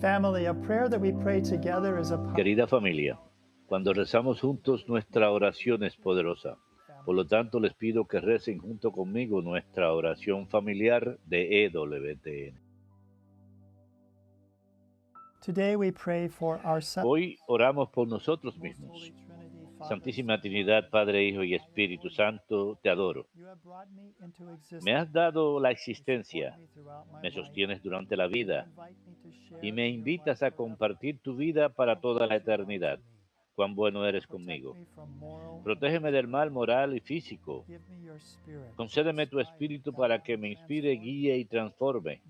Family, a prayer that we pray together is a Querida familia, cuando rezamos juntos nuestra oración es poderosa. Por lo tanto, les pido que recen junto conmigo nuestra oración familiar de EWTN. Today we pray for our Hoy oramos por nosotros mismos. Santísima Trinidad, Padre, Hijo y Espíritu Santo, te adoro. Me has dado la existencia, me sostienes durante la vida y me invitas a compartir tu vida para toda la eternidad. Cuán bueno eres conmigo. Protégeme del mal moral y físico. Concédeme tu espíritu para que me inspire, guíe y transforme.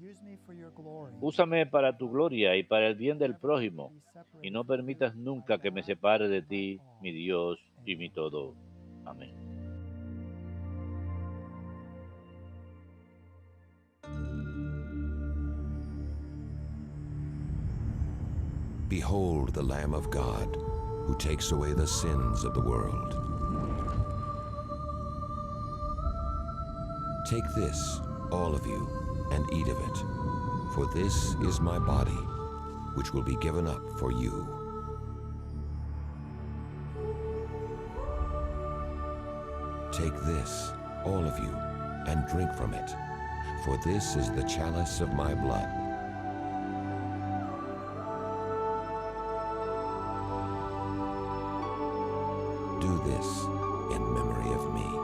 Úsame para tu gloria y para el bien del prójimo, y no permitas nunca que me separe de ti, mi Dios y mi todo. Amén. Behold the Lamb of God, who takes away the sins of the world. Take this, all of you, and eat of it, for this is my body, which will be given up for you. Take this, all of you, and drink from it, for this is the chalice of my blood. Do this in memory of me.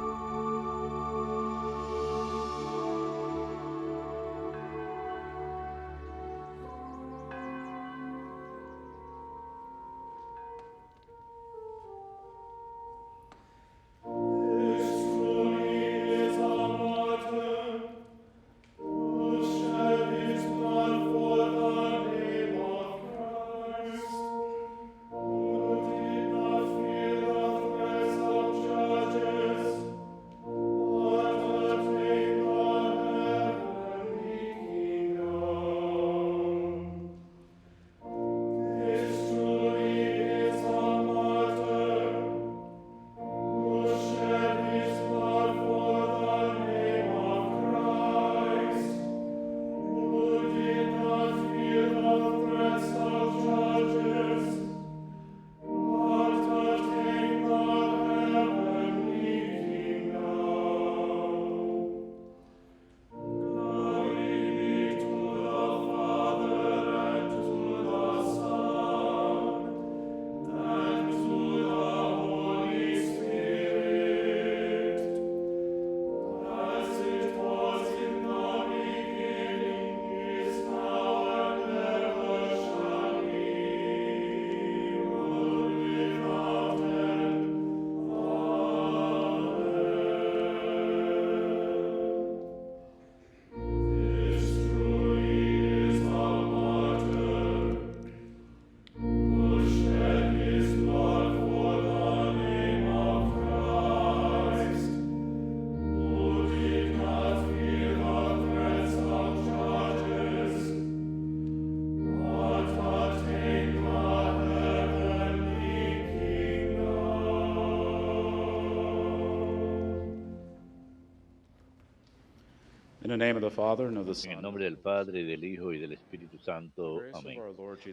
In the name of the Father, and of the En el Son, nombre del Padre, del Hijo y del Espíritu Santo. Amén.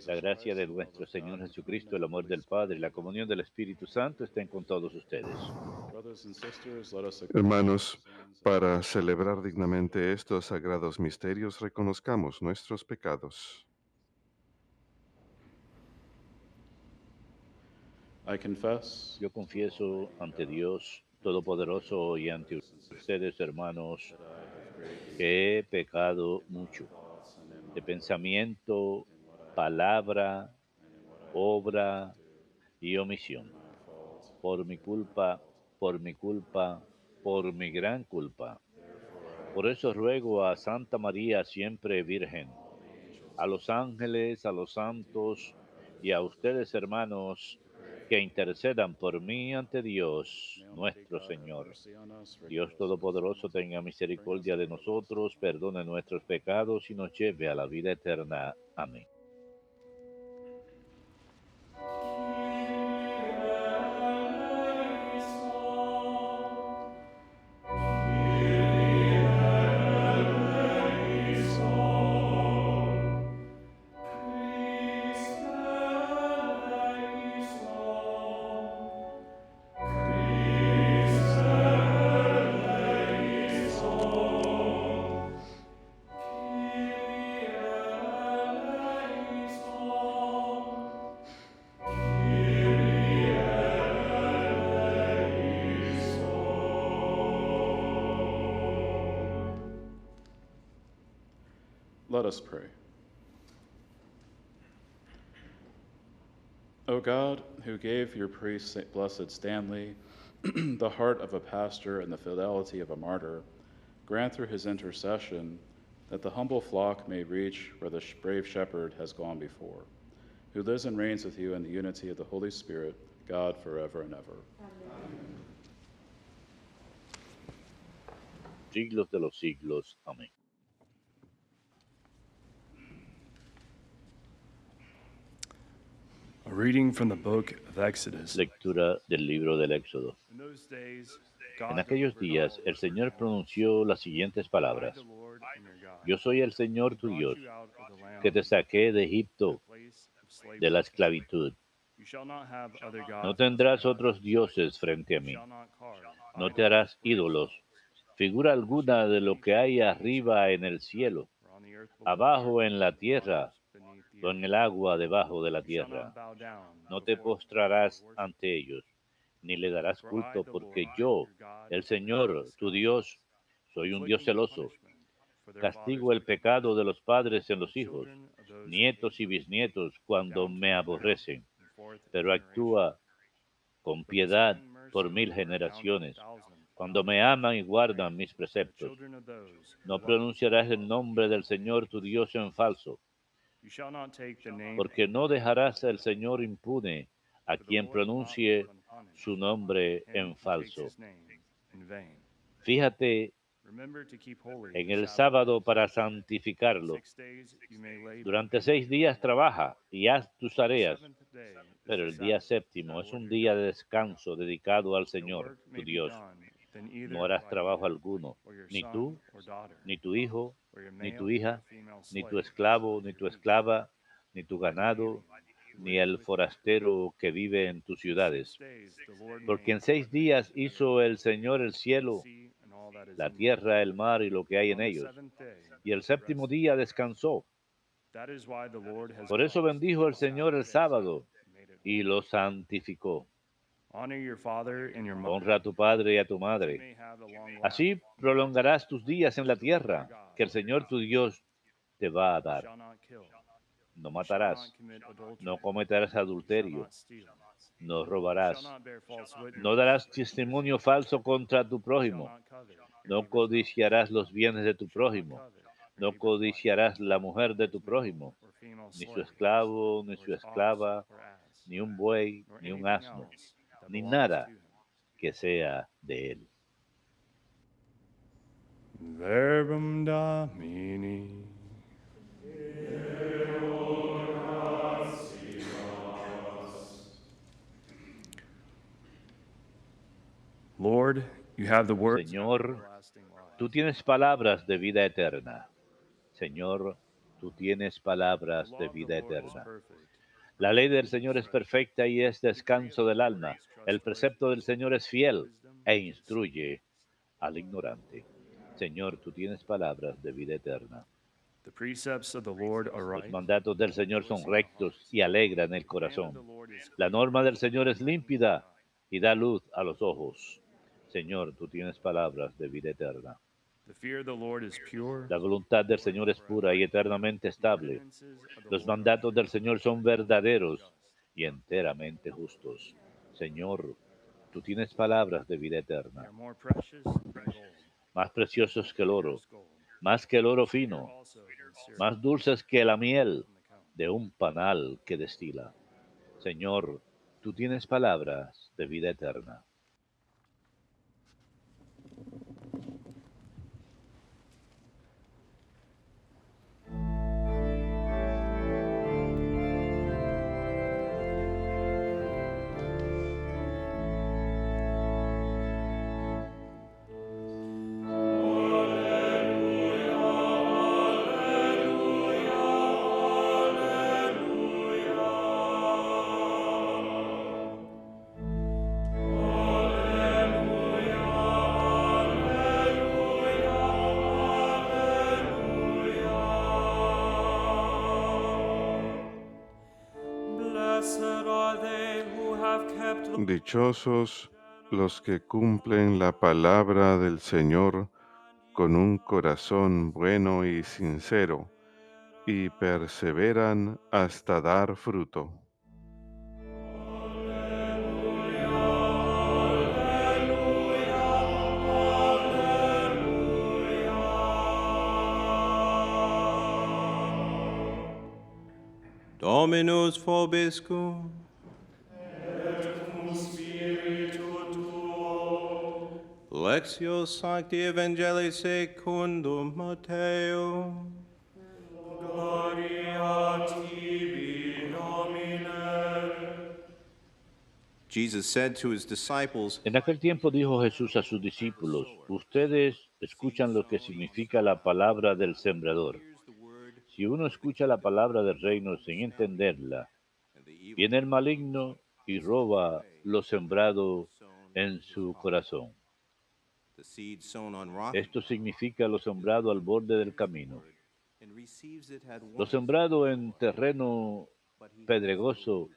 La gracia de nuestro Señor Jesucristo, el amor del Padre y la comunión del Espíritu Santo estén con todos ustedes. Hermanos, para celebrar dignamente estos sagrados misterios, reconozcamos nuestros pecados. I confess Yo confieso ante Dios Todopoderoso y ante ustedes, hermanos, que he pecado mucho, de pensamiento, palabra, obra y omisión. Por mi culpa, por mi culpa, por mi gran culpa. Por eso ruego a Santa María, siempre Virgen, a los ángeles, a los santos y a ustedes, hermanos, que intercedan por mí ante Dios, nuestro Señor. Dios Todopoderoso tenga misericordia de nosotros, perdone nuestros pecados y nos lleve a la vida eterna. Amén. Let us pray. O God, who gave your priest, Blessed Stanley, the heart of a pastor and the fidelity of a martyr, grant through his intercession that the humble flock may reach where the brave shepherd has gone before, who lives and reigns with you in the unity of the Holy Spirit, God, forever and ever. Siglos de los siglos. Amén. A reading from the book of Exodus. Lectura del libro del Éxodo. In those days, En God aquellos delivered días all el Israel. Señor pronunció las siguientes I, palabras. the Lord, am your God, Yo soy el Señor who tu brought Dios, you out of the land que te of saqué de the Egipto, place of de la slavery. esclavitud. You shall not have other No gods tendrás before me. otros dioses frente a You mí. shall not carve No te idols harás for ídolos, yourselves, figura alguna de lo que hay arriba en el cielo, or on the earth below, abajo en la or the tierra, waters beneath the o en earth. el agua debajo de la You shall tierra. not bow down No te before them or postrarás worship ante ellos, ni le darás them. For I, culto, the porque Lord, yo, your God, el am Señor, jealous tu God, Dios, soy un Dios inflicting celoso. punishment for their fathers' Castigo el wickedness pecado de los padres en on the los hijos, children of those who nietos hate y them, bisnietos cuando down to me the third aborrecen, and fourth pero generation. actúa con But piedad bestow mercy por 1000 down to the generaciones, 1,000, cuando me aman y guardan mis the preceptos. children of those who No love pronunciarás el nombre del Señor tu Dios en falso, you shall not take the name porque no dejarás al Señor impune a for the quien Lord will not pronuncie leave unpunished su nombre him en who takes falso. his name in vain. Fíjate Remember to keep holy en the el Sabbath sábado days. para santificarlo. 6 days you may labor, Durante 6 días trabaja y haz tus the tareas, seventh day is pero the el día Sabbath to the séptimo es Lord un your día de God. descanso dedicado al No Señor, work tu may be Dios. done, then No either harás by trabajo you alguno, or your ni son tú, or daughter, ni tu hijo, or your ni male tu or hija, female ni tu slave, esclavo, ni your tu people, esclava, ni tu or the ganado, alien who ni lives el with you. forastero que vive en tus In 6 ciudades. days the Lord Porque made en 6 heaven días and the hizo earth, el Señor el the cielo, sea and all that is la in them. tierra, el mar y lo que hay And en on the ellos. seventh day Y el he séptimo rested. día descansó. That is why the Lord has Por eso blessed bendijo el the Señor el Sabbath sábado and made it y holy. lo santificó. Honor your father and your mother, Honra a tu padre y a tu that you madre. may have a long life. Así prolongarás tus días en la The Lord your tierra God. que el Señor tu Dios te va a You dar. shall not kill. No You shall not matarás, commit adultery. no cometerás You shall adulterio, not steal. no You shall robarás, not bear false witness. no darás testimonio falso contra tu You shall prójimo, not covet your no neighbor's house. codiciarás los bienes de tu You shall not prójimo, covet your no neighbor's wife, codiciarás la mujer de his tu male prójimo, or female ni su slave, esclavo, ni or su his ox esclava, or ass, ni un buey, nor ni un anything asno, else that ni belongs to nada him. que sea de él. Verbum Domini. Lord, you have the words of Señor, everlasting life. tú tienes palabras de vida eterna. Señor, tú tienes The palabras law de of the vida Lord is eterna. perfect. La ley del Señor es perfecta y es descanso del alma. El precepto del Señor es fiel e instruye al ignorante. Señor, tú tienes palabras de vida eterna. The precepts of the Lord are Los right. mandatos del Señor son rectos y alegran el The command of corazón. the Lord is La clear, norma del Señor es enlightening the límpida eye. y da luz a los ojos. Señor, tú tienes palabras de vida eterna. The fear of the Lord is pure. La voluntad del Señor es pura y eternamente The estable. ordinances of the Los Lord are mandatos del true, Señor son faithful, and verdaderos just. y enteramente justos. Señor, tú tienes palabras de vida They eterna, are more precious than gold, más preciosos que el oro, purest gold. más que el oro Sweeter fino, also than syrup más dulces que la miel from the cone. de un panal que destila. Señor, tú tienes palabras de vida eterna. Blessed are they who have kept the Dichosos los que cumplen la palabra del Señor con un corazón bueno y sincero, y perseveran hasta dar fruto. Dominus vobiscum. Lectio Sancti Evangelii secundum Mateo. Jesus said to his disciples, En aquel tiempo dijo Jesús a sus discípulos, ustedes escuchan lo que significa la palabra del sembrador. Si uno escucha la palabra del reino sin entenderla, viene el maligno y roba lo sembrado en su corazón. the seed sown on rocky Esto significa lo sembrado al borde del camino. and receives it had Lo sembrado en terreno pedregoso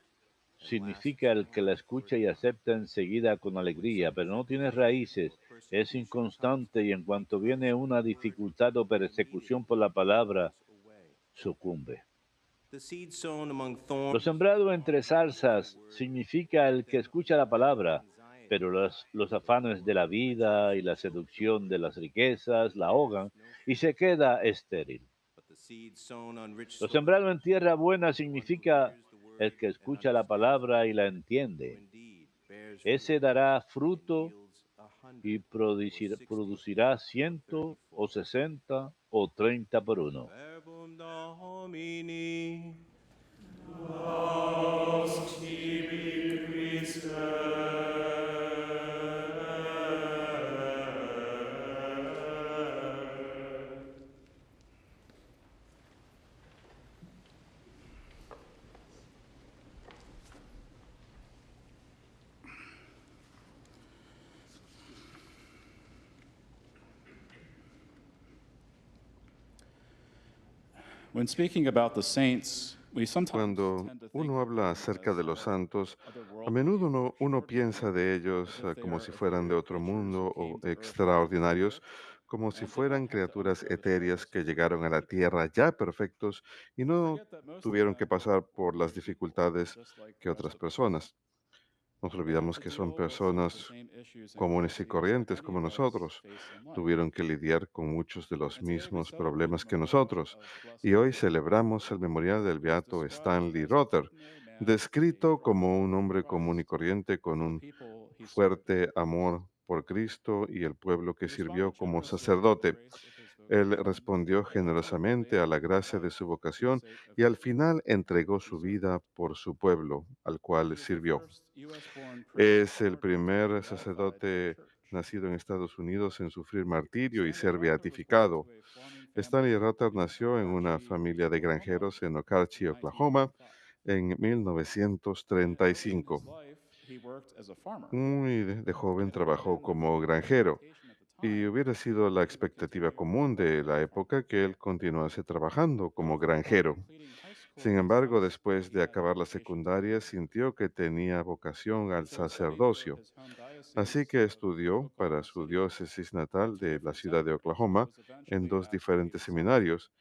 significa el que la escucha y acepta enseguida con alegría, pero no tiene raíces, es inconstante y en cuanto viene una dificultad o persecución por la palabra, sucumbe. the seed sown among Lo thorns. sembrado entre zarzas significa el que escucha la palabra, pero los afanes de la vida y la seducción de las riquezas la ahogan y se queda estéril. But the seed sown on rich Lo soil, sembrado en tierra buena significa el que escucha la palabra y la entiende. indeed bears Ese dará fruto yields 100 y or 60 producirá 100 o 60 o 30 por uno. Verbum Domini. When speaking about the saints, we sometimes Cuando tend to think uno of habla them acerca as, de los santos, a otherworldly menudo uno or piensa de ellos as if they como are si fueran de ethereal otro creatures mundo who o came to earth with perfect extraordinarios, gifts como si and did not fueran have to criaturas undergo the etéreas trials que of this llegaron a la world. tierra ya perfectos y We no forget that most of tuvieron que them pasar por are las people, dificultades just like que the rest otras of us. personas. Nos And they have olvidamos to que son deal with some of the personas same issues and comunes y complexities that corrientes any como of us nosotros. face in life. Tuvieron que lidiar con muchos de los And today we mismos celebrate the problemas que memorial nosotros. of Y Blessed hoy Stephen, celebramos el memorial del who is beato described Stanley as an Rother, ordinary man with a descrito como profound un love hombre for común y Christ corriente con and the un people he served. fuerte amor por Cristo y el pueblo que He sirvió responded como generously to the sacerdote. grace of his Él vocation respondió and ultimately generosamente a laid la down his gracia de life su for the vocación sake of y al his people. final entregó He su served. vida por su pueblo, al cual He is the sirvió. first U.S.-born priest Es el martyr to be primer beatified by the sacerdote church. nacido en Estados Unidos en sufrir martirio y Stanley ser Rother was born beatificado. to a farming Stanley family Rother in nació en una Okarchi, familia de Oklahoma granjeros en in Okarchi, Oklahoma, 1935. en And early in 1935. his life, he worked as a farmer. Muy de And joven it would have trabajó been the como common granjero expectation at the y time hubiera sido la that he would expectativa continue común working de as a la farmer. época que él continuase trabajando como However, upon granjero. completing high school, Sin he embargo, sensed that después he de had a acabar la vocation to secundaria, teach. sintió que tenía vocación And al so, studying for sacerdocio. his home Así diocese que of estudió para Oklahoma su City diócesis at natal two de la different ciudad de seminaries and Oklahoma was en eventually dos asked to leave diferentes the seminary. seminarios,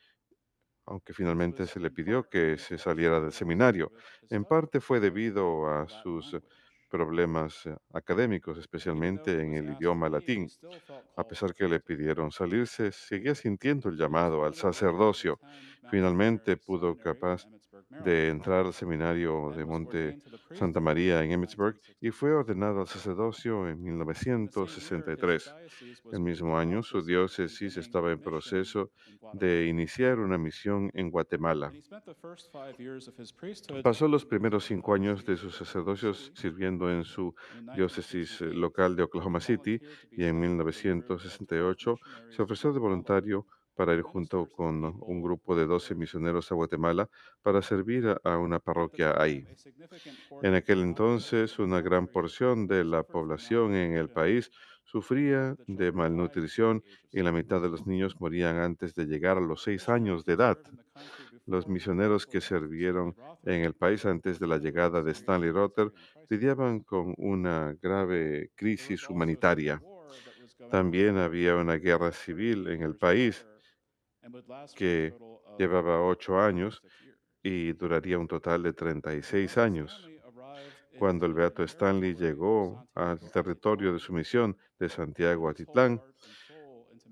aunque This finalmente was se le in pidió part que due se to his saliera del struggles seminario. with his En studies, parte fue especially debido a the Latin sus language. problemas académicos, Even though he especialmente en was el asked to idioma leave, he latín. still felt A called to pesar que le chastity. pidieron salirse, seguía sintiendo el He was llamado al finally able to sacerdocio. attend Mount St. Finalmente Mary's pudo Seminary in capaz Emmitsburg, de Maryland, entrar al seminario and de was Monte ordained to the Santa priesthood María en in Emmitsburg y fue 1963. ordenado al sacerdocio en In the same year, his 1963. diocese was El put in mismo the año, su process of diócesis beginning estaba a en mission proceso in Guatemala. de iniciar una misión en Guatemala. And he spent the first 5 years of his priesthood Pasó los serving in his primeros home 5 años de diocese su of Oklahoma sacerdocio City. sirviendo en su In diócesis 1968, local de he Oklahoma City volunteered to be y en sent to deliver 12 1968 se missionaries to ofreció de Guatemala voluntario para ir to junto minister to the con un people grupo who de lived 12 there. misioneros a Guatemala para servir a una At the parroquia time, ahí. a significant En portion of the aquel population entonces, in una the gran country porción de la suffered from población en el malnutrition, país and most sufría of the de children died before malnutrición the age of y la 6. mitad de los niños morían antes de llegar a los 6 años Missionaries de who edad. served in the country Los before the misioneros arrival que of Stanley sirvieron Rother en el país were antes de la feeling llegada de serious Stanley Rother humanitarian crisis. lidiaban con una grave There was crisis also a civil humanitaria. war that was going on También in the había country, una guerra and 38 civil en el years país. prior, que llevaba 8 años y duraría un total de 36 años. Cuando el Beato Stanley llegó al territorio de su misión de Santiago a Titlán,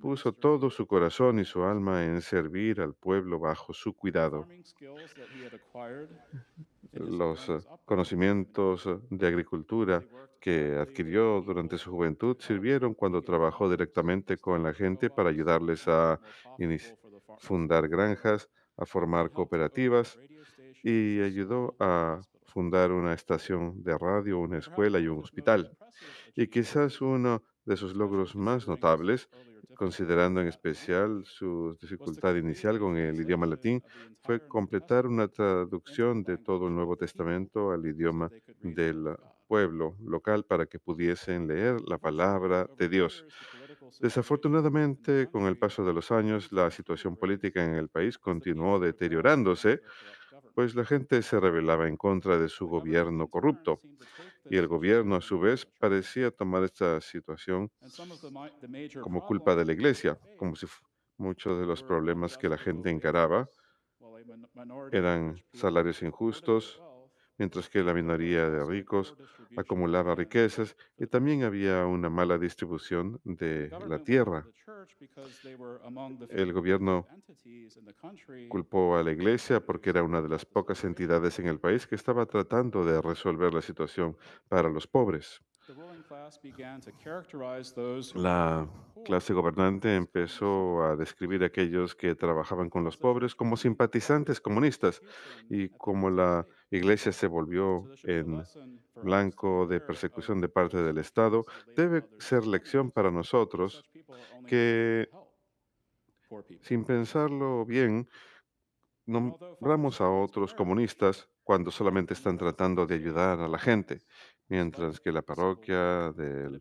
puso todo su corazón y su alma en servir al pueblo bajo su cuidado. Los conocimientos de agricultura que adquirió durante su juventud sirvieron cuando trabajó directamente con la gente para ayudarles a fundar granjas, a formar cooperativas y ayudó a fundar una estación de radio, una escuela y un hospital. Y quizás uno de sus logros más notables, considerando en especial su dificultad inicial con el idioma latín, fue completar una traducción de todo el Nuevo Testamento al idioma del pueblo local para que pudiesen leer la palabra de Dios. Desafortunadamente, con el paso de los años, la situación política en el país continuó deteriorándose, pues la gente se rebelaba en contra de su gobierno corrupto. Y el gobierno, a su vez, parecía tomar esta situación como culpa de la iglesia, como si muchos de los problemas que la gente encaraba eran salarios injustos, mientras que la minoría de ricos acumulaba riquezas y también había una mala distribución de la tierra. El gobierno culpó a la iglesia porque era una de las pocas entidades en el país que estaba tratando de resolver la situación para los pobres. La clase gobernante empezó a describir a aquellos que trabajaban con los pobres como simpatizantes comunistas y como la iglesia se volvió en blanco de persecución de parte del Estado, debe ser lección para nosotros que, sin pensarlo bien, nombramos a otros comunistas cuando solamente están tratando de ayudar a la gente, mientras que la parroquia del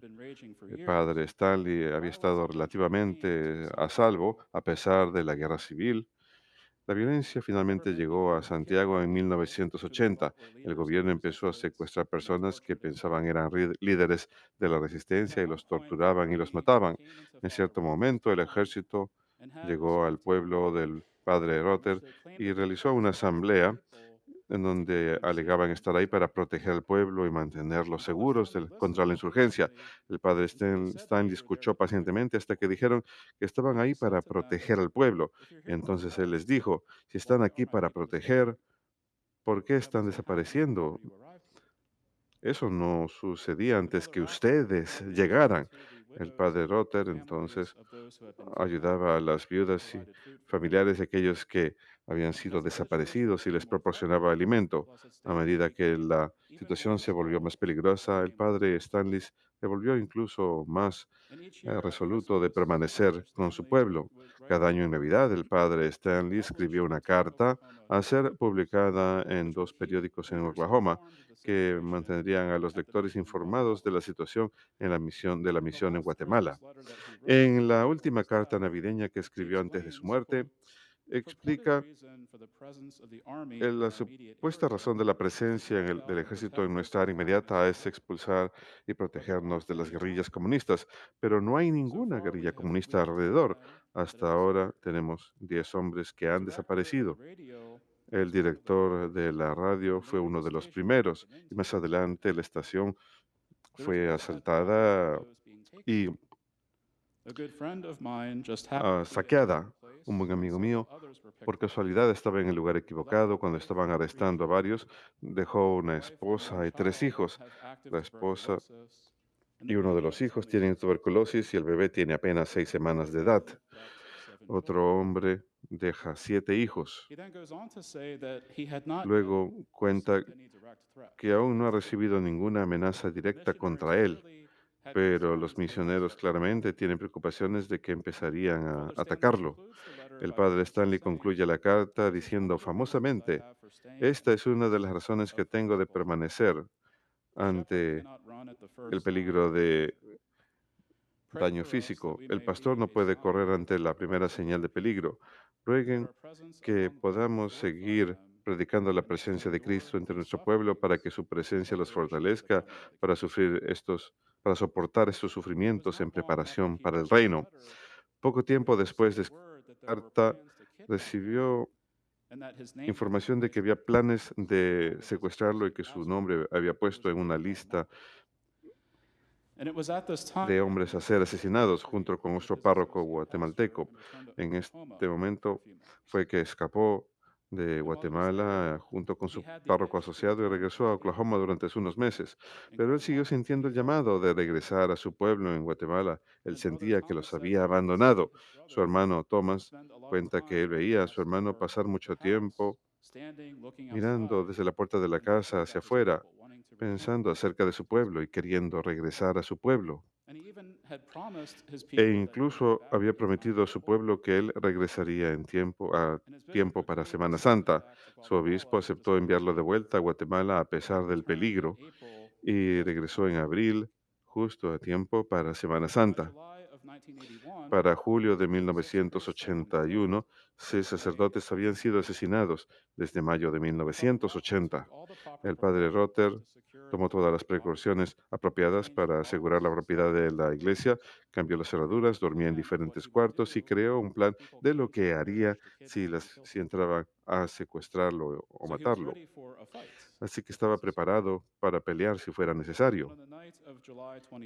padre Stanley había estado relativamente a salvo a pesar de la guerra civil. La violencia finalmente llegó a Santiago en 1980. El gobierno empezó a secuestrar personas que pensaban eran líderes de la resistencia y los torturaban y los mataban. En cierto momento, el ejército llegó al pueblo del padre Rotter y realizó una asamblea en donde alegaban estar ahí para proteger al pueblo y mantenerlos seguros contra la insurgencia. El padre Stanley escuchó pacientemente hasta que dijeron que estaban ahí para proteger al pueblo. Entonces él les dijo, si están aquí para proteger, ¿por qué están desapareciendo? Eso no sucedía antes que ustedes llegaran. El padre Rotter entonces ayudaba a las viudas y familiares de aquellos que habían sido desaparecidos y les proporcionaba alimento. A medida que la situación se volvió más peligrosa, el padre Stanley se volvió incluso más resoluto de permanecer con su pueblo. Cada año en Navidad, el padre Stanley escribió una carta a ser publicada en 2 periódicos en Oklahoma que mantendrían a los lectores informados de la situación en la misión en Guatemala. En la última carta navideña que escribió antes de su muerte, explica la supuesta razón de la presencia del ejército en nuestra área inmediata es expulsar y protegernos de las guerrillas comunistas, pero no hay ninguna guerrilla comunista alrededor. Hasta ahora tenemos 10 hombres que han desaparecido. El director de la radio fue uno de los primeros y más adelante la estación fue asaltada y saqueada. Un buen amigo mío, por casualidad, estaba en el lugar equivocado cuando estaban arrestando a varios. Dejó una esposa y 3 hijos. La esposa y uno de los hijos tienen tuberculosis y el bebé tiene apenas 6 semanas de edad. Otro hombre deja 7 hijos. Luego cuenta que aún no ha recibido ninguna amenaza directa contra él, pero los misioneros claramente tienen preocupaciones de que empezarían a atacarlo. El padre Stanley concluye la carta diciendo famosamente, esta es una de las razones que tengo de permanecer ante el peligro de daño físico. El pastor no puede correr ante la primera señal de peligro. Rueguen que podamos seguir predicando la presencia de Cristo entre nuestro pueblo para que su presencia los fortalezca para soportar estos sufrimientos en preparación para el reino. Poco tiempo después de carta recibió información de que había planes de secuestrarlo y que su nombre había puesto en una lista de hombres a ser asesinados junto con nuestro párroco guatemalteco. En este momento fue que escapó de Guatemala junto con su párroco asociado y regresó a Oklahoma durante unos meses. Pero él siguió sintiendo el llamado de regresar a su pueblo en Guatemala. Él sentía que los había abandonado. Su hermano Thomas cuenta que él veía a su hermano pasar mucho tiempo mirando desde la puerta de la casa hacia afuera, pensando acerca de su pueblo y queriendo regresar a su pueblo. E incluso había prometido a su pueblo que él regresaría a tiempo para Semana Santa. Su obispo aceptó enviarlo de vuelta a Guatemala a pesar del peligro y regresó en abril, justo a tiempo para Semana Santa. Para julio de 1981, 6 sacerdotes habían sido asesinados desde mayo de 1980. El padre Rotter tomó todas las precauciones apropiadas para asegurar la propiedad de la iglesia, cambió las cerraduras, dormía en diferentes cuartos y creó un plan de lo que haría si entraban a secuestrarlo o matarlo. Así que estaba preparado para pelear si fuera necesario.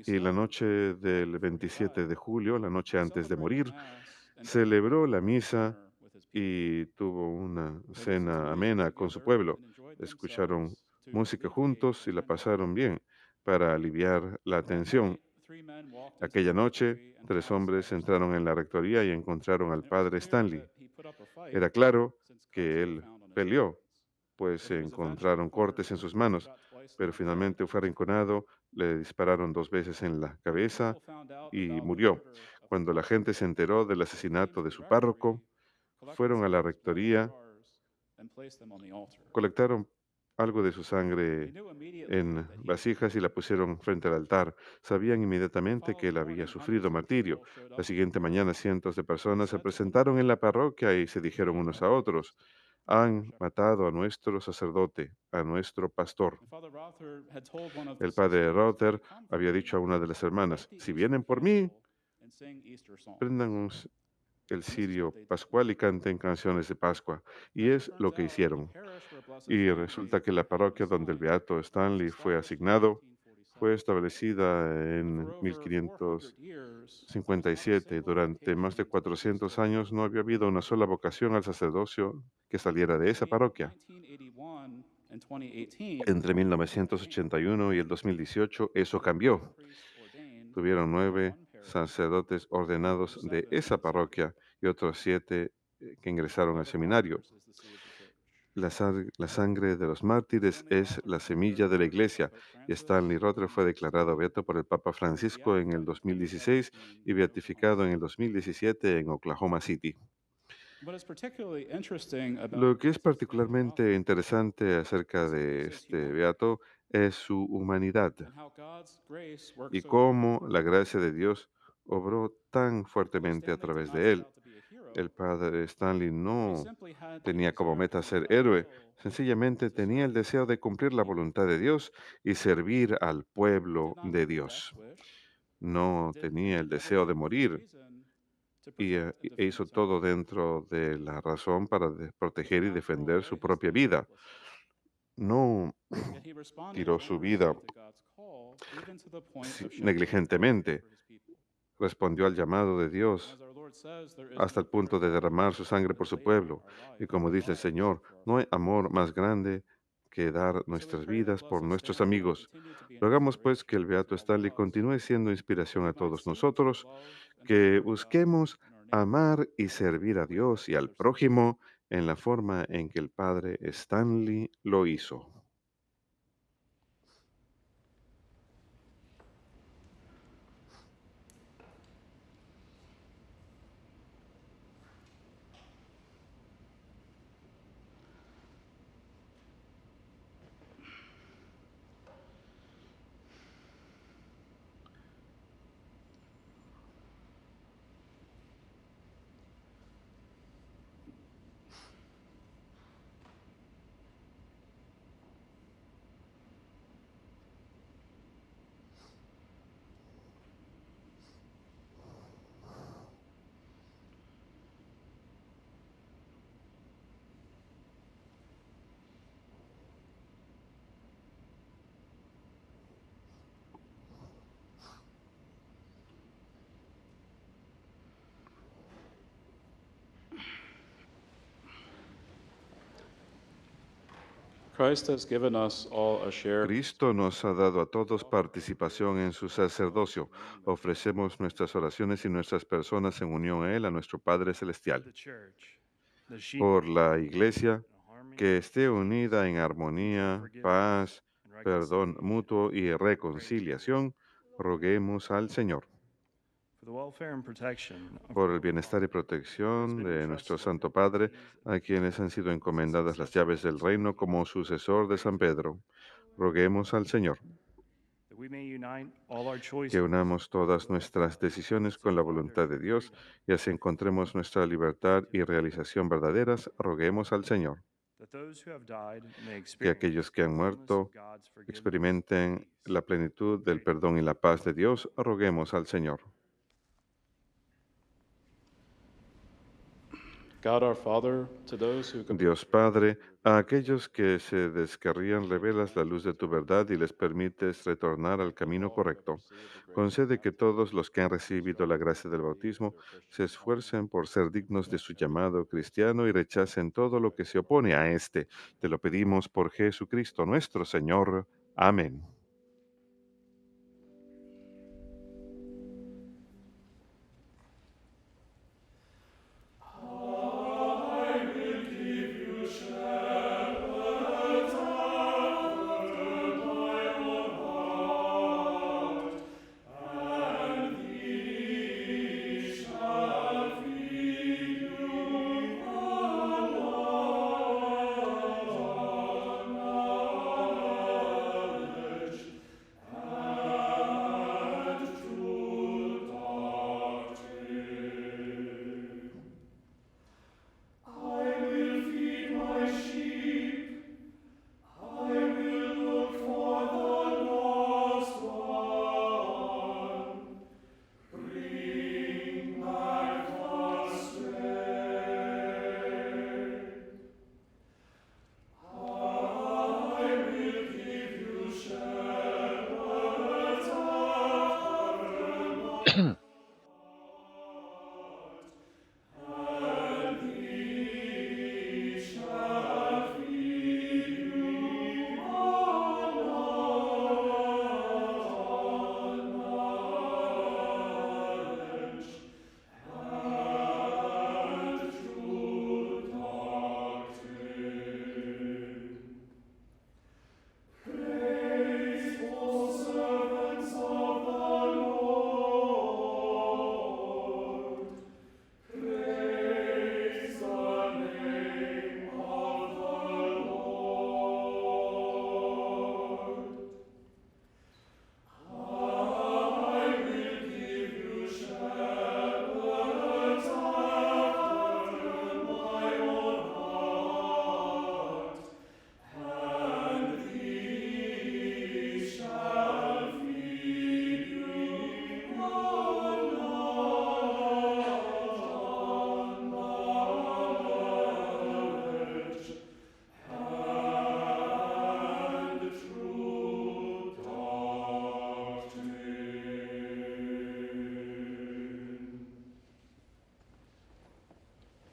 Y la noche del 27 de julio, la noche antes de morir, celebró la misa y tuvo una cena amena con su pueblo. Escucharon música juntos y la pasaron bien para aliviar la tensión. Aquella noche, 3 hombres entraron en la rectoría y encontraron al padre Stanley. Era claro que él peleó, pues se encontraron cortes en sus manos, pero finalmente fue arrinconado, le dispararon 2 veces en la cabeza y murió. Cuando la gente se enteró del asesinato de su párroco, fueron a la rectoría, colectaron algo de su sangre en vasijas y la pusieron frente al altar. Sabían inmediatamente que él había sufrido martirio. La siguiente mañana cientos de personas se presentaron en la parroquia y se dijeron unos a otros: han matado a nuestro sacerdote, a nuestro pastor. El padre Rother había dicho a una de las hermanas: si vienen por mí, prendan el cirio pascual y canten canciones de Pascua. Y es lo que hicieron. Y resulta que la parroquia donde el beato Stanley fue asignado fue establecida en 1557. Durante más de 400 años no había habido una sola vocación al sacerdocio que saliera de esa parroquia. Entre 1981 y el 2018 eso cambió. Tuvieron 9 sacerdotes ordenados de esa parroquia y otros 7 que ingresaron al seminario. La sangre de los mártires es la semilla de la iglesia, y Stanley Rother fue declarado beato por el Papa Francisco en el 2016 y beatificado en el 2017 en Oklahoma City. Lo que es particularmente interesante acerca de este beato es su humanidad y cómo la gracia de Dios obró tan fuertemente a través de él. El padre Stanley no tenía como meta ser héroe, sencillamente tenía el deseo de cumplir la voluntad de Dios y servir al pueblo de Dios. No tenía el deseo de morir e hizo todo dentro de la razón para proteger y defender su propia vida. No tiró su vida negligentemente, respondió al llamado de Dios hasta el punto de derramar su sangre por su pueblo. Y como dice el Señor, no hay amor más grande que dar nuestras vidas por nuestros amigos. Rogamos pues que el Beato Stanley continúe siendo inspiración a todos nosotros, que busquemos amar y servir a Dios y al prójimo en la forma en que el Padre Stanley lo hizo. Christ has given us all a share. Cristo nos ha dado a todos participación en su sacerdocio. Ofrecemos nuestras oraciones y nuestras personas en unión a Él, a nuestro Padre for Celestial. the church, that she Por la Iglesia, in harmony que esté unida en of armonía, forgiveness paz, and perdón reconciliation. mutuo y reconciliación, roguemos al Señor. For the welfare and protection of Por our el bienestar y protección been de nuestro entrusted Santo the Padre, keys a quienes han sido encomendadas las llaves del successor reino como sucesor de San Pedro, roguemos al Señor. that we may unite all our choices Que unamos todas nuestras decisiones con la voluntad de Dios y así encontremos nuestra libertad y realización verdaderas, roguemos al Señor. that those who have died may Que experience aquellos que the han fullness muerto of God's forgiveness experimenten and peace. la plenitud del perdón y la paz de Dios, roguemos al Señor. God our Father, to those who Dios Padre, a aquellos que se descarrían revelas la luz de tu verdad y les permites retornar al camino correcto. Concede que todos los que han recibido la gracia del bautismo se esfuercen por ser dignos de su llamado cristiano y rechacen todo lo que se opone a éste. Te lo pedimos por Jesucristo nuestro Señor. Amén.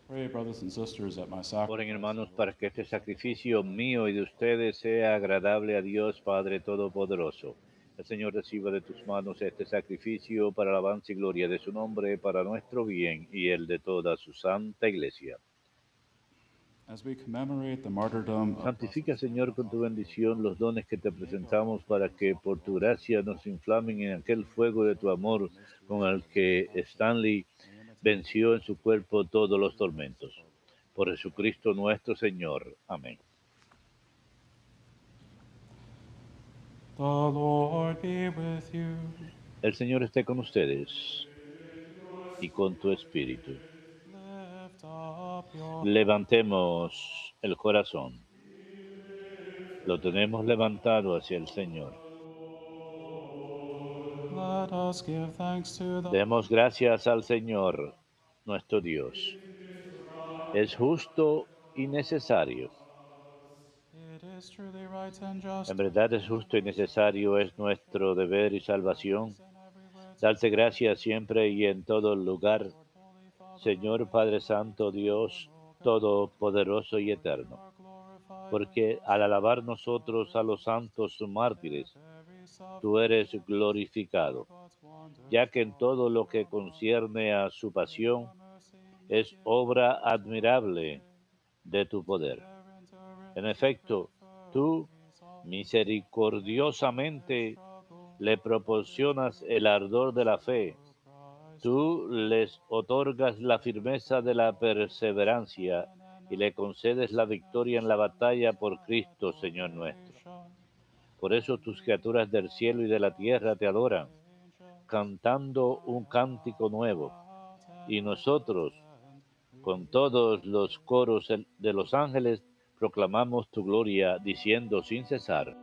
pray, brothers and sisters, that my sacrifice Oren, hermanos, para que este sacrificio mío y de ustedes sea agradable a Dios Padre Todopoderoso. El Señor reciba de tus manos este sacrificio para alabanza y gloria de su nombre, para nuestro bien y el de toda su santa Iglesia. as we commemorate the martyrdom of Santifica, Señor, con tu bendición los dones que te presentamos para que por tu gracia nos inflamen en aquel fuego de tu amor con el que Stanley venció en su cuerpo todos los tormentos. Por Jesucristo nuestro Señor. Amén. the Lord be with you. El Señor esté con ustedes y con tu espíritu. Lift up your Levantemos el corazón. Lo tenemos levantado hacia el Señor. let us give thanks to the Demos gracias al Señor, nuestro Dios. Es justo y necesario. It is truly right and just En verdad es justo y necesario, es nuestro deber y salvación. and everywhere to Darte gracias siempre y en todo lugar, Holy Father, Señor Padre Santo, Dios Todopoderoso y Eterno. are glorified porque al alabar nosotros a los santos mártires, tú eres glorificado, ya que en todo lo que concierne a su pasión es obra admirable de tu poder. En efecto, tú misericordiosamente le proporcionas el ardor de la fe. Tú les otorgas la firmeza de la perseverancia y le concedes la victoria en la batalla por Cristo, Señor nuestro. Por eso tus criaturas del cielo y de la tierra te adoran, cantando un cántico nuevo. Y nosotros, con todos los coros de los ángeles, proclamamos tu gloria, diciendo sin cesar: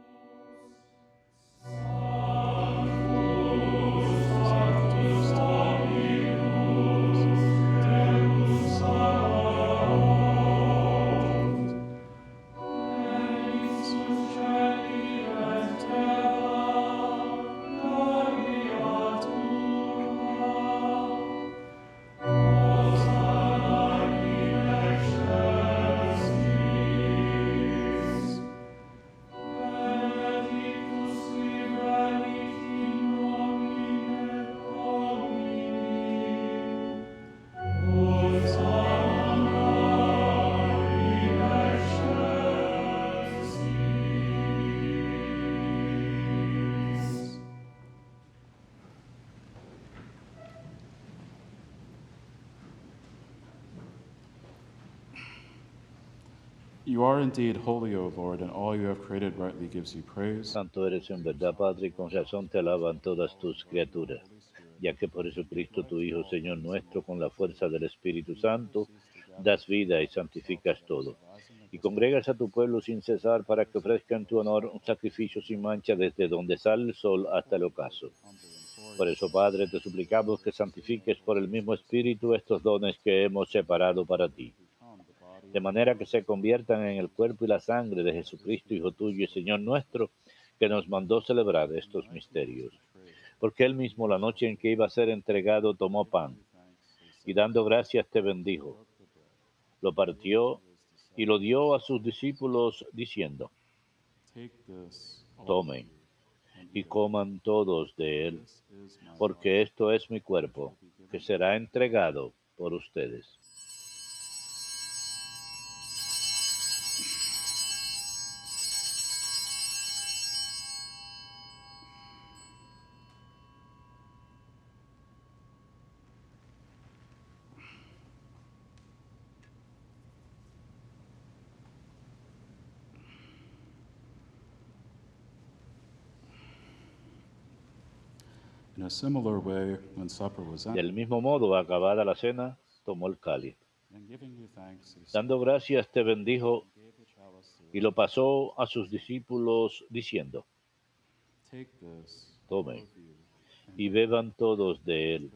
You are indeed holy, O Lord, and all you have created rightly gives you praise. Santo eres en verdad, Padre, y con razón te alaban todas tus criaturas, ya que por Jesucristo tu Hijo, Señor nuestro, con la fuerza del Espíritu Santo, das vida y santificas todo. Y congregas a tu pueblo sin cesar para que ofrezca en tu honor un sacrificio sin mancha desde donde sale el sol hasta el ocaso. Por eso, Padre, te suplicamos que santifiques por el mismo Espíritu estos dones que hemos separado para ti, de manera que se conviertan en el cuerpo y la sangre de Jesucristo, Hijo tuyo y Señor nuestro, que nos mandó celebrar estos misterios. Porque él mismo, la noche en que iba a ser entregado, tomó pan, y dando gracias te bendijo, lo partió y lo dio a sus discípulos, diciendo: tomen y coman todos de él, porque esto es mi cuerpo, que será entregado por ustedes. In a similar way, when supper was Del ended, mismo modo, acabada la cena, tomó el cáliz. and giving you thanks, he said, Dando gracias te bendijo y lo pasó a sus discípulos, diciendo: take this, tomen y beban todos de él,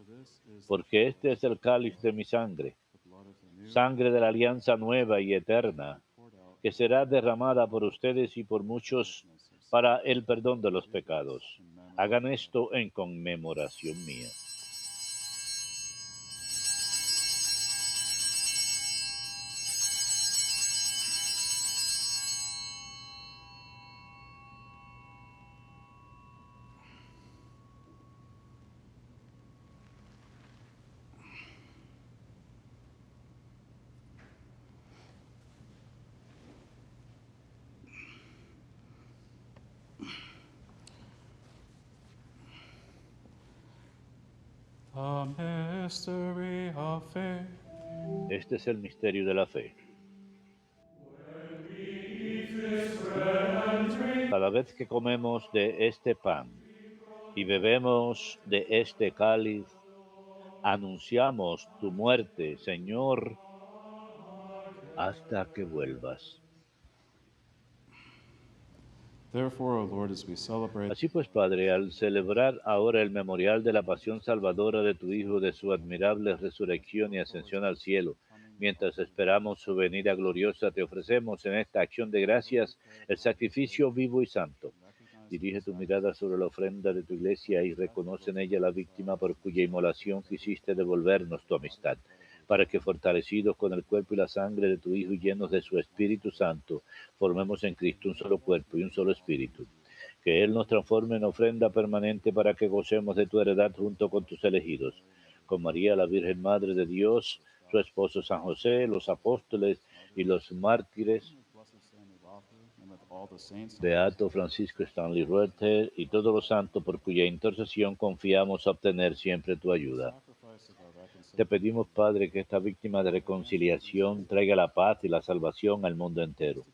porque este es el cáliz de mi sangre, sangre de la alianza nueva y eterna, que será derramada por ustedes y por muchos para el perdón de los pecados. Hagan esto en conmemoración mía. the mystery of faith. Este es el misterio de la fe. Cada vez que comemos de este pan y bebemos de este cáliz, anunciamos tu muerte, Señor, hasta que vuelvas. Therefore, O Lord, as we celebrate Así pues, Padre, al celebrar ahora el memorial de la pasión salvadora de tu Hijo, de su admirable resurrección y ascensión al cielo, mientras esperamos su venida gloriosa, te ofrecemos en esta acción de gracias el sacrificio vivo y santo. Dirige tu mirada sobre la ofrenda de tu iglesia y reconoce en ella la víctima por cuya inmolación quisiste devolvernos tu amistad. para que fortalecidos con el cuerpo y la sangre de tu Hijo y llenos de su Espíritu Santo, formemos en Cristo un solo cuerpo y un solo espíritu. Que Él nos transforme en ofrenda permanente para que gocemos de tu heredad junto con tus elegidos, con María, la Virgen Madre de Dios, su esposo San José, los apóstoles y los mártires, Beato Francisco Stanley Reuter y todos los santos por cuya intercesión confiamos obtener siempre tu ayuda. Te pedimos, Padre, que esta víctima de reconciliación traiga la paz y la salvación al mundo entero.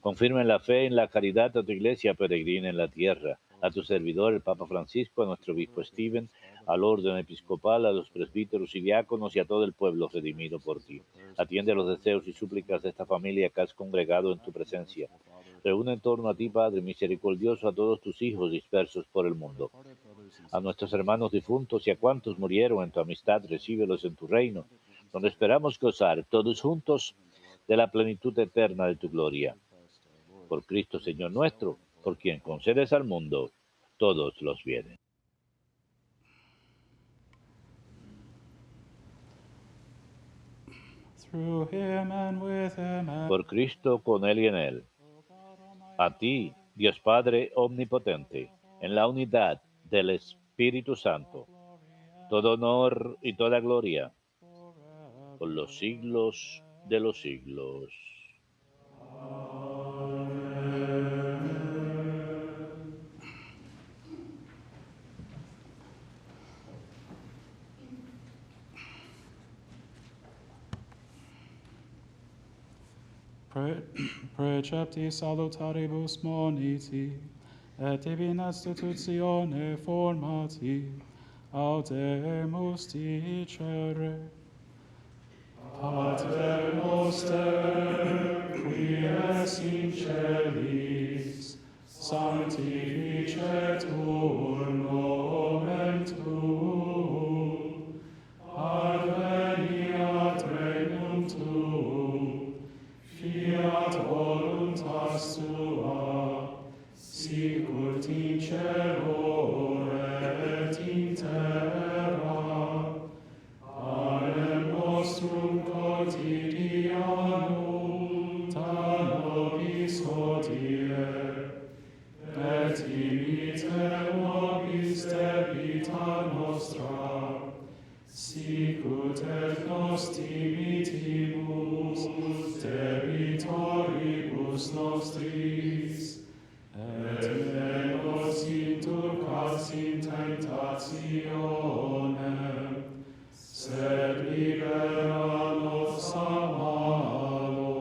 Confirma en la fe y en la caridad a tu iglesia peregrina en la tierra, a tu servidor, el Papa Francisco, a nuestro obispo Stephen, al orden episcopal, a los presbíteros y diáconos y a todo el pueblo redimido por ti. Atiende los deseos y súplicas de esta familia que has congregado en tu presencia. Reúne en torno a ti, Padre misericordioso, a todos tus hijos dispersos por el mundo. A nuestros hermanos difuntos y a cuantos murieron en tu amistad, recíbelos en tu reino, donde esperamos gozar todos juntos de la plenitud eterna de tu gloria. Por Cristo Señor nuestro, por quien concedes al mundo todos los bienes. Through him and with him and Por Cristo, con Él y en Él. A ti, Dios Padre omnipotente, en la unidad del Espíritu Santo, todo honor y toda gloria por los siglos de los siglos. Precepti salutaribus moniti, et divina institutione formati, audemus dicere. Pater noster, qui es in celis, sanctificetur nomen tuum, adveniat regnum tuum, fiat voluntas tua, sicut in cielo et in terra. Panem nostrum quotidianum da nobis hodie, et imite nobis debita nostra, sicut et nos dimittimus debitoribus nostris, et ne nos inducas in tentationem, sed libera nos a malo.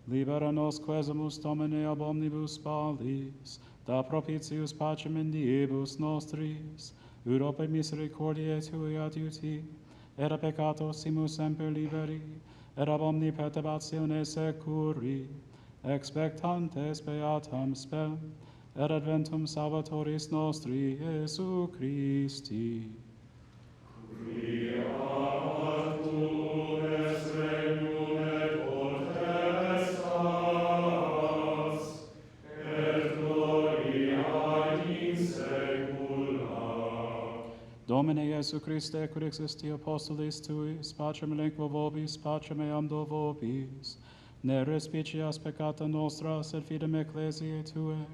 Libera nos quesumus Domine ab omnibus malis, da propitius pacem in diebus nostris, Europe misericordiae Tui adiuti, et a peccatosimus semper liberi, et ab omni perturbatione securi, expectantes beatam spem, et adventum Salvatoris nostri Iesu Christi. Domine Iesu Christe, quid existi apostolis Tuis, pacem elenquo vobis, pacem eam do vobis, ne respicias peccata nostra, sed fidem ecclesiae Tuae,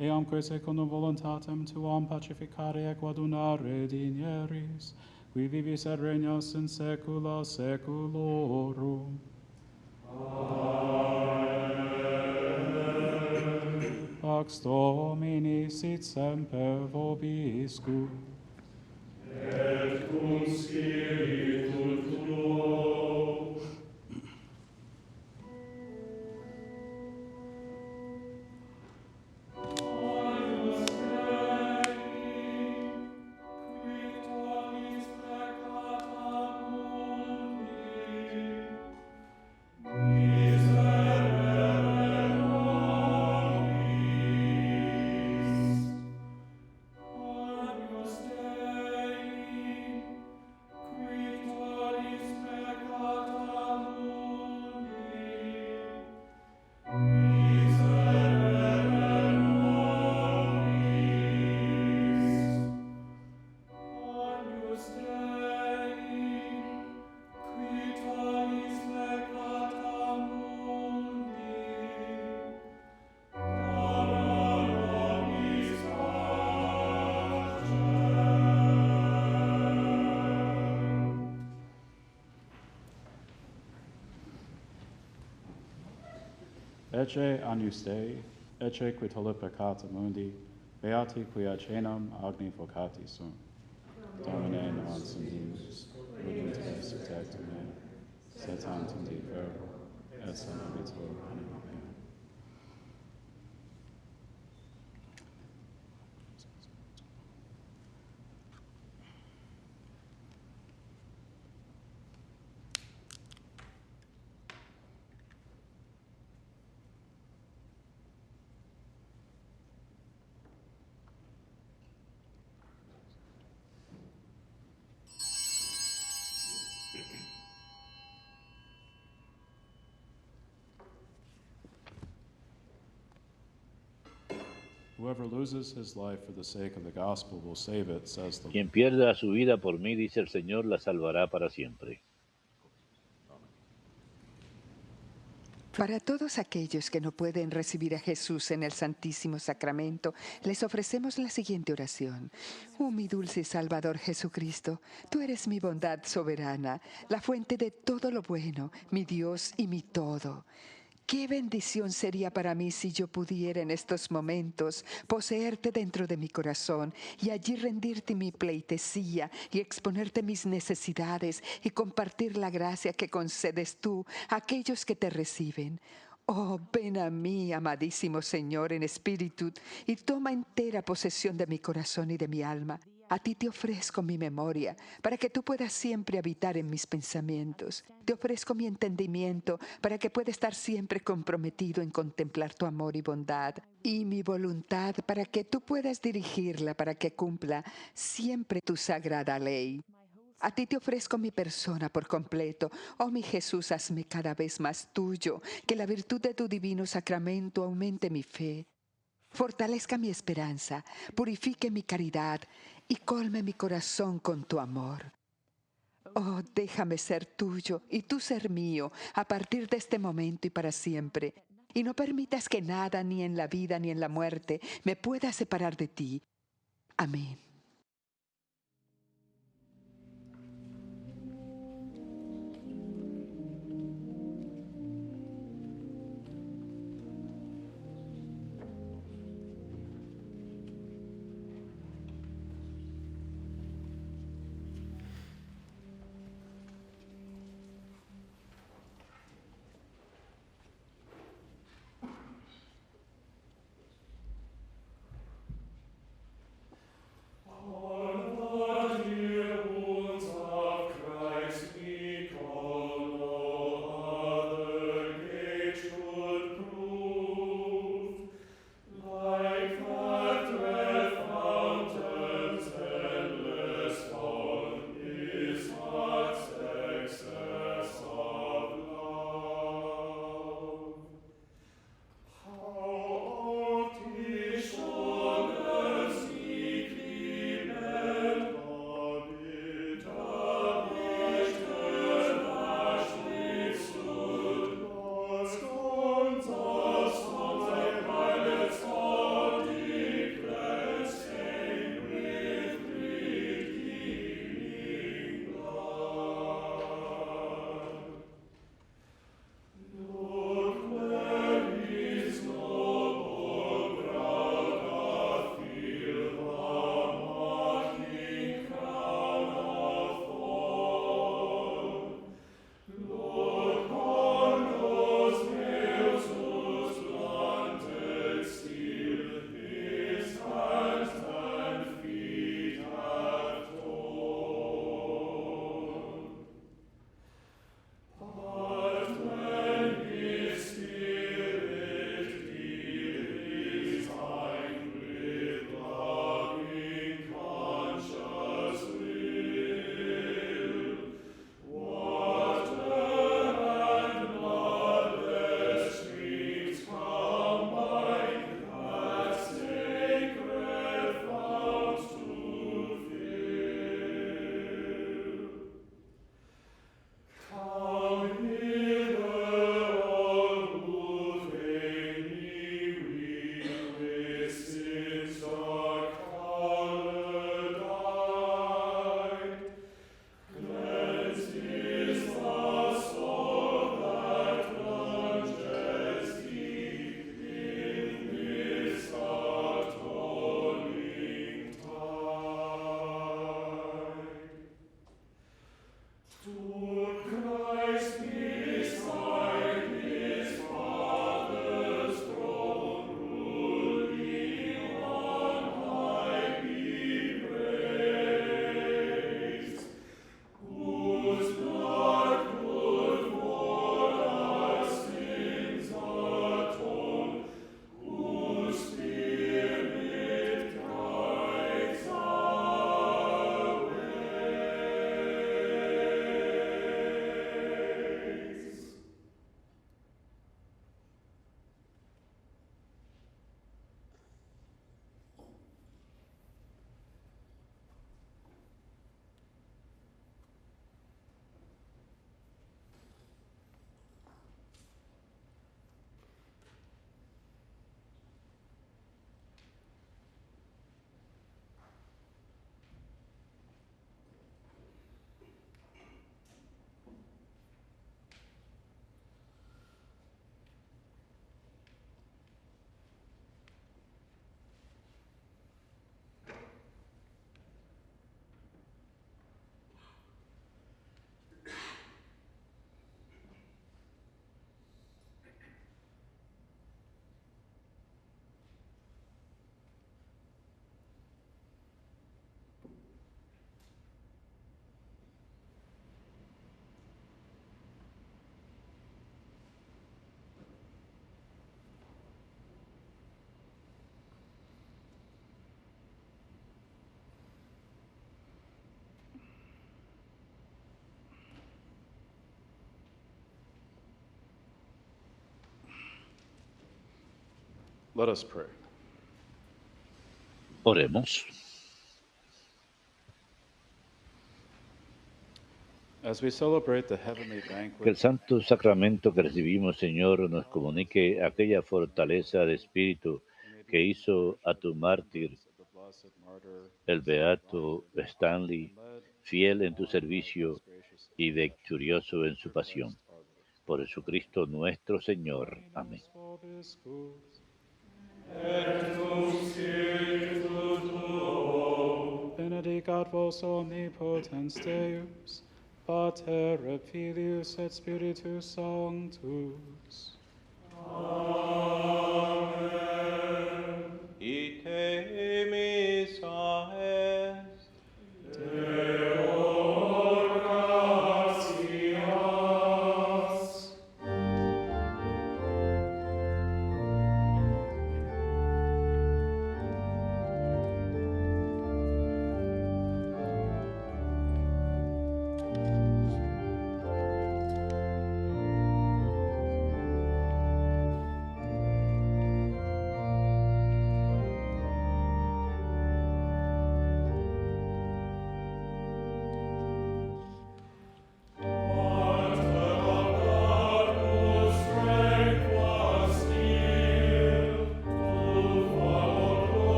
eamque secundum voluntatem Tuam pacificare et adunare dinieris, qui vivis et regnas in saecula saeculorum. Amen. Pax Domini sit semper vobiscum. Et cum spiritu tuo. Ecce agnus Dei, ecce qui tollit peccata mundi, beati quia cenam agni vocati sunt. Domine non sumdimus, ut res tectum me, sed tantum Dei verbo, et salvator anima mea. Whoever loses his life for the sake of the gospel will save it, says the Lord. Quien pierda su vida por mí, dice el Señor, la salvará para siempre. Para todos aquellos que no pueden recibir a Jesús en el Santísimo Sacramento, les ofrecemos la siguiente oración. Oh, mi dulce Salvador Jesucristo, tú eres mi bondad soberana, la fuente de todo lo bueno, mi Dios y mi todo. Qué bendición sería para mí si yo pudiera en estos momentos poseerte dentro de mi corazón y allí rendirte mi pleitesía y exponerte mis necesidades y compartir la gracia que concedes tú a aquellos que te reciben. Oh, ven a mí, amadísimo Señor, en espíritu, y toma entera posesión de mi corazón y de mi alma. A ti te ofrezco mi memoria, para que tú puedas siempre habitar en mis pensamientos. Te ofrezco mi entendimiento, para que pueda estar siempre comprometido en contemplar tu amor y bondad. Y mi voluntad, para que tú puedas dirigirla, para que cumpla siempre tu sagrada ley. A ti te ofrezco mi persona por completo. Oh, mi Jesús, hazme cada vez más tuyo, que la virtud de tu divino sacramento aumente mi fe, fortalezca mi esperanza, purifique mi caridad y colme mi corazón con tu amor. Oh, déjame ser tuyo y tú ser mío a partir de este momento y para siempre. Y no permitas que nada, ni en la vida ni en la muerte, me pueda separar de ti. Amén. Let us pray. Oremos. As we celebrate the heavenly Que el banquet, santo sacramento que recibimos, Señor, nos comunique aquella fortaleza de espíritu que hizo a tu mártir, of the blessed martyr, el beato Stanley, led fiel en tu servicio gracious y victorioso en su pasión. our Lord. Por Jesucristo nuestro Señor. Amén. Vobiscus. Benedicat vos omnipotens Deus, Pater et Filius et Spiritus Sanctus. Ite missa est.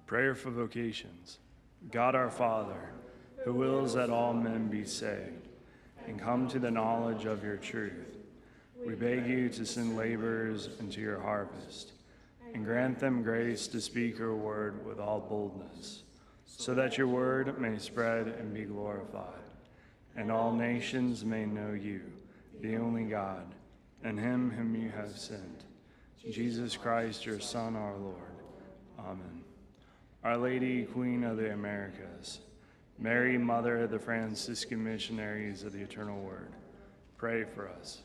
Prayer for vocations. God our Father, who wills that all men be saved and come to the knowledge of your truth, we beg you to send laborers into your harvest and grant them grace to speak your word with all boldness, so that your word may spread and be glorified, and all nations may know you, the only God, and him whom you have sent, Jesus Christ, your Son, our Lord. Amen. Our Lady, Queen of the Americas, Mary, Mother of the Franciscan Missionaries of the Eternal Word, pray for us.